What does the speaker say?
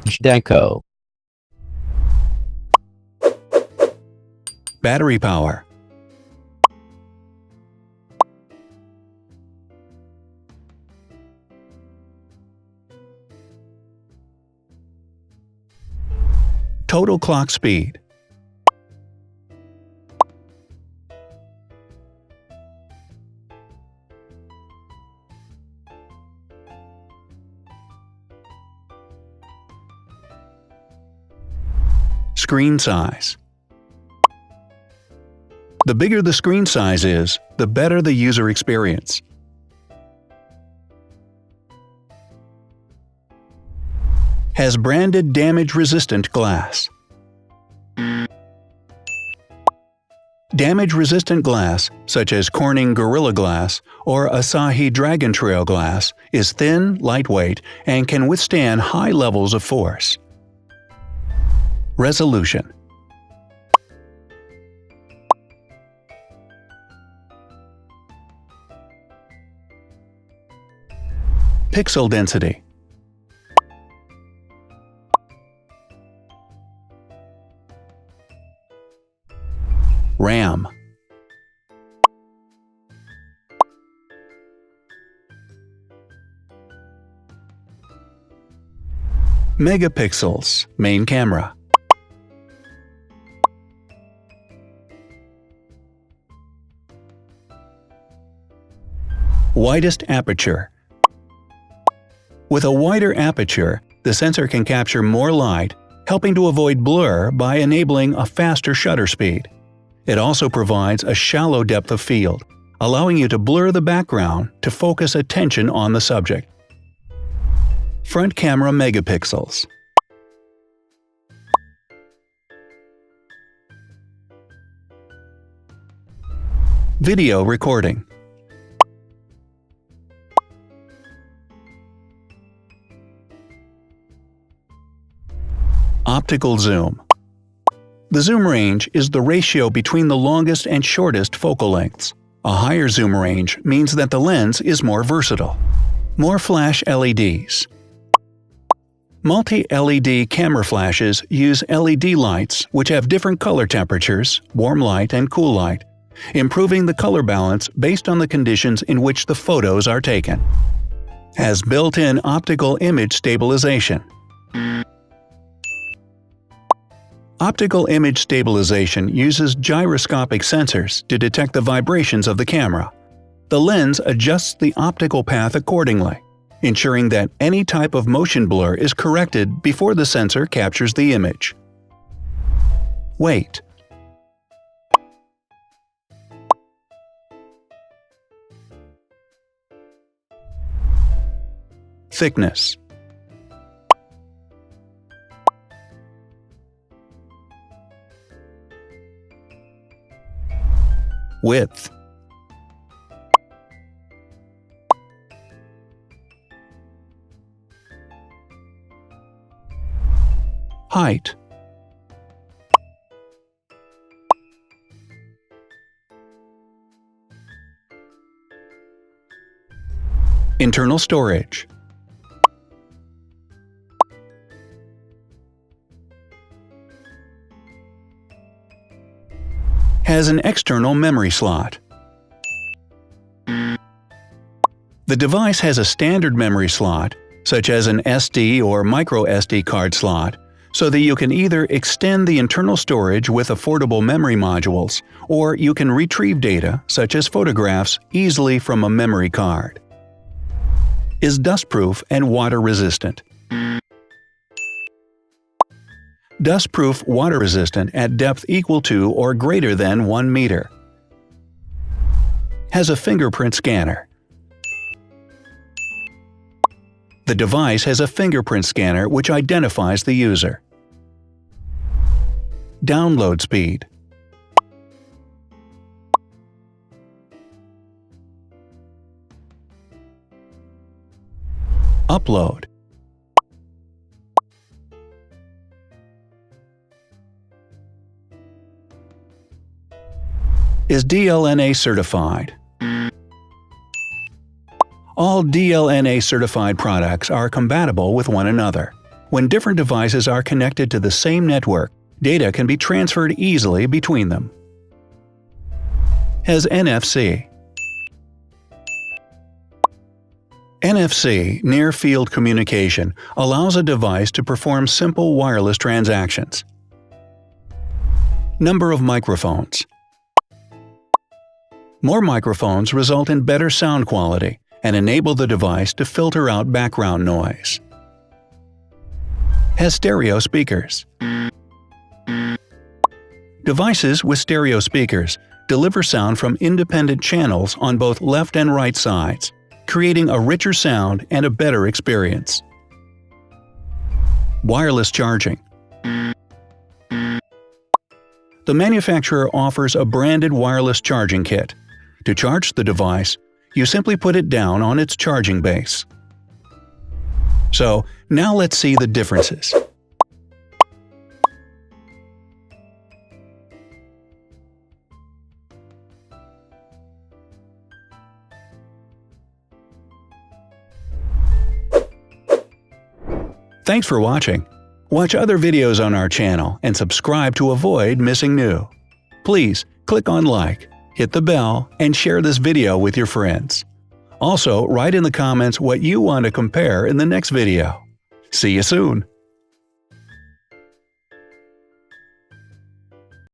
Zhdanko. Battery power. Total clock speed. Screen size. The bigger the screen size is, the better the user experience. Has branded damage-resistant glass. Damage-resistant glass, such as Corning Gorilla Glass or Asahi Dragon Trail Glass, is thin, lightweight, and can withstand high levels of force. Resolution. Pixel density. RAM. Megapixels, main camera. Widest aperture. With a wider aperture, the sensor can capture more light, helping to avoid blur by enabling a faster shutter speed. It also provides a shallow depth of field, allowing you to blur the background to focus attention on the subject. Front camera megapixels. Video recording. Optical zoom. The zoom range is the ratio between the longest and shortest focal lengths. A higher zoom range means that the lens is more versatile. More flash LEDs. Multi-LED camera flashes use LED lights which have different color temperatures, warm light and cool light, improving the color balance based on the conditions in which the photos are taken. Has built-in optical image stabilization. Optical image stabilization uses gyroscopic sensors to detect the vibrations of the camera. The lens adjusts the optical path accordingly, ensuring that any type of motion blur is corrected before the sensor captures the image. Weight. Thickness. Width. Height. Internal storage. Has an external memory slot. The device has a standard memory slot, such as an SD or micro SD card slot, so that you can either extend the internal storage with affordable memory modules, or you can retrieve data, such as photographs, easily from a memory card. Is dustproof and water-resistant. Dustproof water-resistant at depth equal to or greater than 1 meter. Has a fingerprint scanner. The device has a fingerprint scanner which identifies the user. Download speed. Upload. Is DLNA certified. All DLNA certified products are compatible with one another. When different devices are connected to the same network, data can be transferred easily between them. Has NFC. NFC, near-field communication, allows a device to perform simple wireless transactions. Number of microphones. More microphones result in better sound quality and enable the device to filter out background noise. Has stereo speakers. Devices with stereo speakers deliver sound from independent channels on both left and right sides, creating a richer sound and a better experience. Wireless charging. The manufacturer offers a branded wireless charging kit. To charge the device, you simply put it down on its charging base. So, now let's see the differences. Thanks for watching. Watch other videos on our channel and subscribe to avoid missing new. Please click on like, hit the bell, and share this video with your friends. Also, write in the comments what you want to compare in the next video. See you soon!